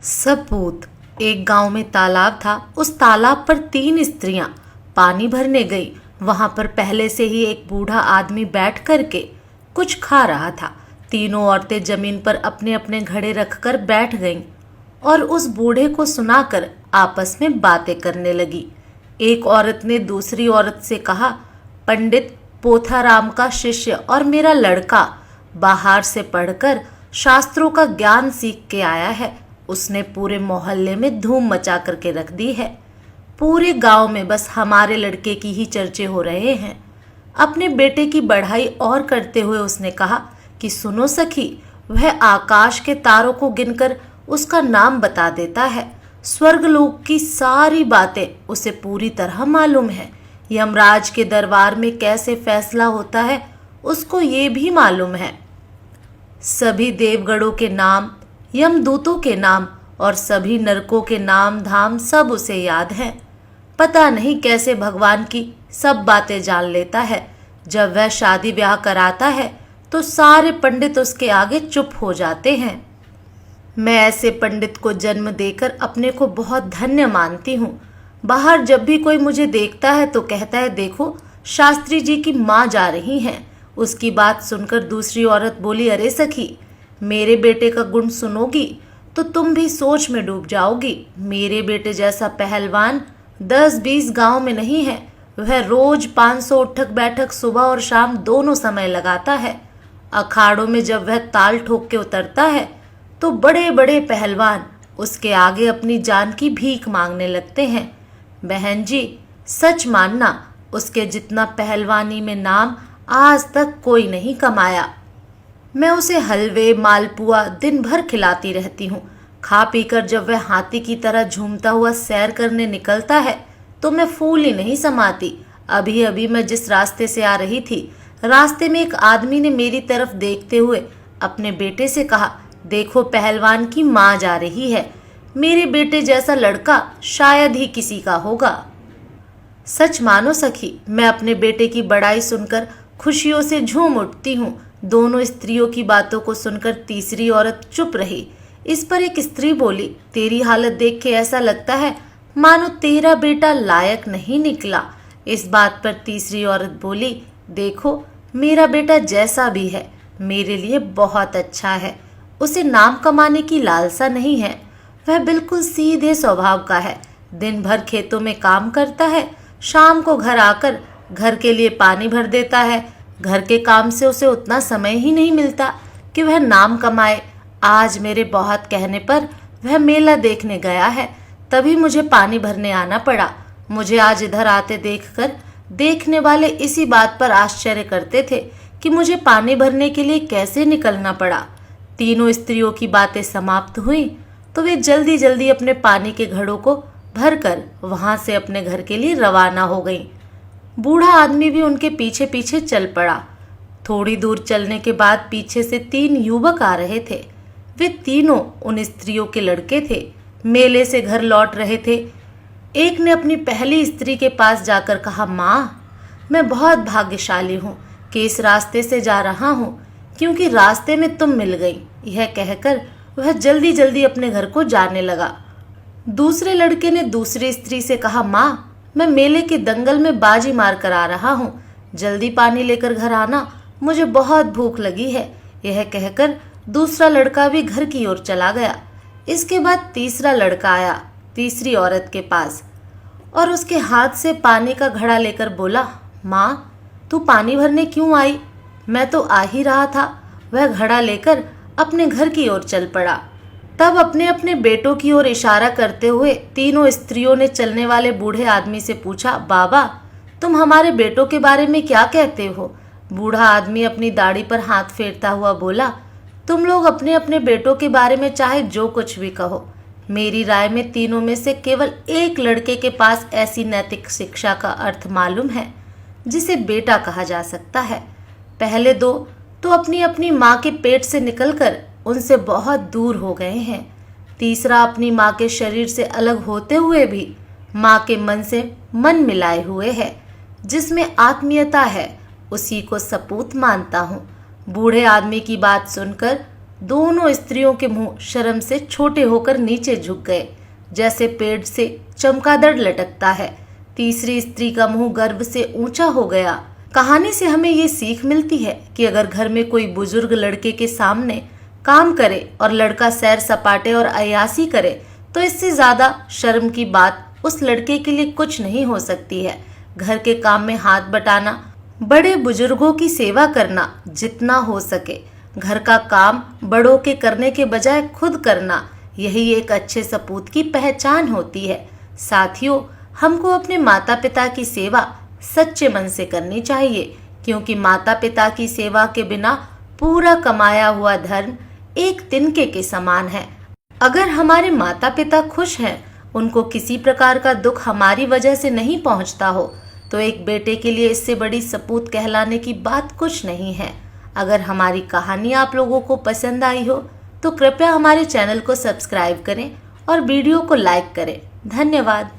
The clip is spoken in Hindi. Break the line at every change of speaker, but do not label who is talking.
सपूत। एक गांव में तालाब था। उस तालाब पर 3 स्त्रियां पानी भरने गई। वहां पर पहले से ही एक बूढ़ा आदमी बैठ करके कुछ खा रहा था। तीनों औरतें जमीन पर अपने अपने घड़े रखकर बैठ गईं और उस बूढ़े को सुनाकर आपस में बातें करने लगी। एक औरत ने दूसरी औरत से कहा, पंडित पोथाराम का शिष्य और मेरा लड़का बाहर से पढ़कर शास्त्रों का ज्ञान सीख के आया है। उसने पूरे मोहल्ले में धूम मचा करके रख दी है। पूरे गांव में बस हमारे लड़के की ही चर्चे हो रहे हैं। अपने बेटे की बढ़ाई और करते हुए उसने कहा कि सुनो सखी, वह आकाश के तारों को गिनकर उसका नाम बता देता है। स्वर्गलोक की सारी बातें उसे पूरी तरह मालूम है। यमराज के दरबार में कैसे फैसला होता है उसको ये भी मालूम है। सभी देवगढ़ों के नाम, यमदूतों के नाम और सभी नरकों के नाम धाम सब उसे याद हैं। पता नहीं कैसे भगवान की सब बातें जान लेता है। जब वह शादी ब्याह कराता है तो सारे पंडित उसके आगे चुप हो जाते हैं। मैं ऐसे पंडित को जन्म देकर अपने को बहुत धन्य मानती हूँ। बाहर जब भी कोई मुझे देखता है तो कहता है, देखो शास्त्री जी की माँ जा रही हैं। उसकी बात सुनकर दूसरी औरत बोली, अरे सखी, मेरे बेटे का गुण सुनोगी तो तुम भी सोच में डूब जाओगी। मेरे बेटे जैसा पहलवान 10-20 गांव में नहीं है। वह रोज 500 उठक बैठक सुबह और शाम दोनों समय लगाता है। अखाड़ों में जब वह ताल ठोक के उतरता है तो बड़े बड़े पहलवान उसके आगे अपनी जान की भीख मांगने लगते हैं। बहन जी, सच मानना, उसके जितना पहलवानी में नाम आज तक कोई नहीं कमाया। मैं उसे हलवे मालपुआ दिन भर खिलाती रहती हूँ। खा पीकर जब वह हाथी की तरह झूमता हुआ सैर करने निकलता है तो मैं फूल ही नहीं समाती। अभी अभी मैं जिस रास्ते से आ रही थी, रास्ते में एक आदमी ने मेरी तरफ देखते हुए अपने बेटे से कहा, देखो पहलवान की माँ जा रही है। मेरे बेटे जैसा लड़का शायद ही किसी का होगा। सच मानो सखी, मैं अपने बेटे की बड़ाई सुनकर खुशियों से झूम उठती हूँ। दोनों स्त्रियों की बातों को सुनकर तीसरी औरत चुप रही। इस पर एक स्त्री बोली, तेरी हालत देख के ऐसा लगता है मानो तेरा बेटा लायक नहीं निकला। इस बात पर तीसरी औरत बोली, देखो मेरा बेटा जैसा भी है मेरे लिए बहुत अच्छा है। उसे नाम कमाने की लालसा नहीं है। वह बिल्कुल सीधे स्वभाव का है। दिन भर खेतों में काम करता है, शाम को घर आकर घर के लिए पानी भर देता है। घर के काम से उसे उतना समय ही नहीं मिलता कि वह नाम कमाए। आज मेरे बहुत कहने पर वह मेला देखने गया है, तभी मुझे पानी भरने आना पड़ा। मुझे आज इधर आते देखकर देखने वाले इसी बात पर आश्चर्य करते थे कि मुझे पानी भरने के लिए कैसे निकलना पड़ा। तीनों स्त्रियों की बातें समाप्त हुई तो वे जल्दी जल्दी अपने पानी के घड़ों को भरकर वहां से अपने घर के लिए रवाना हो गईं। बूढ़ा आदमी भी उनके पीछे पीछे चल पड़ा। थोड़ी दूर चलने के बाद पीछे से 3 युवक आ रहे थे। वे तीनों उन स्त्रियों के लड़के थे। मेले से घर लौट रहे थे। एक ने अपनी पहली स्त्री के पास जाकर कहा, माँ, मैं बहुत भाग्यशाली हूँ कि इस रास्ते से जा रहा हूँ, क्योंकि रास्ते में तुम मिल गई। यह कहकर वह जल्दी जल्दी अपने घर को जाने लगा। दूसरे लड़के ने दूसरी स्त्री से कहा, माँ, मैं मेले के दंगल में बाजी मार कर आ रहा हूँ, जल्दी पानी लेकर घर आना, मुझे बहुत भूख लगी है। यह कहकर दूसरा लड़का भी घर की ओर चला गया। इसके बाद तीसरा लड़का आया तीसरी औरत के पास और उसके हाथ से पानी का घड़ा लेकर बोला, माँ, तू पानी भरने क्यों आई? मैं तो आ ही रहा था। वह घड़ा लेकर अपने घर की ओर चल पड़ा। तब अपने अपने बेटों की ओर इशारा करते हुए तीनों स्त्रियों ने चलने वाले बूढ़े आदमी से पूछा, बाबा, तुम हमारे बेटों के बारे में क्या कहते हो? बूढ़ा आदमी अपनी दाढ़ी पर हाथ फेरता हुआ बोला, तुम लोग अपने अपने बेटों के बारे में चाहे जो कुछ भी कहो, मेरी राय में तीनों में से केवल एक लड़के के पास ऐसी नैतिक शिक्षा का अर्थ मालूम है जिसे बेटा कहा जा सकता है। पहले 2 तो अपनी अपनी माँ के पेट से निकलकर उनसे बहुत दूर हो गए हैं। तीसरा अपनी माँ के शरीर से अलग होते हुए भी माँ के मन से मन मिलाए हुए है। जिसमें आत्मीयता है उसी को सपूत मानता हूँ। बूढ़े आदमी की बात सुनकर दोनों स्त्रियों के मुंह शर्म से छोटे होकर नीचे झुक गए, जैसे पेड़ से चमगादड़ लटकता है। तीसरी स्त्री का मुंह गर्व से ऊंचा हो गया। कहानी से हमें ये सीख मिलती है कि अगर घर में कोई बुजुर्ग लड़के के सामने काम करे और लड़का सैर सपाटे और अय्यासी करे तो इससे ज्यादा शर्म की बात उस लड़के के लिए कुछ नहीं हो सकती है। घर के काम में हाथ बटाना, बड़े बुजुर्गों की सेवा करना, जितना हो सके घर का काम बड़ों के करने के बजाय खुद करना, यही एक अच्छे सपूत की पहचान होती है। साथियों, हमको अपने माता पिता की सेवा सच्चे मन से करनी चाहिए, क्योंकि माता पिता की सेवा के बिना पूरा कमाया हुआ धर्म एक तिनके के समान है। अगर हमारे माता पिता खुश हैं, उनको किसी प्रकार का दुख हमारी वजह से नहीं पहुंचता हो, तो एक बेटे के लिए इससे बड़ी सपूत कहलाने की बात कुछ नहीं है। अगर हमारी कहानी आप लोगों को पसंद आई हो तो कृपया हमारे चैनल को सब्सक्राइब करें और वीडियो को लाइक करें। धन्यवाद।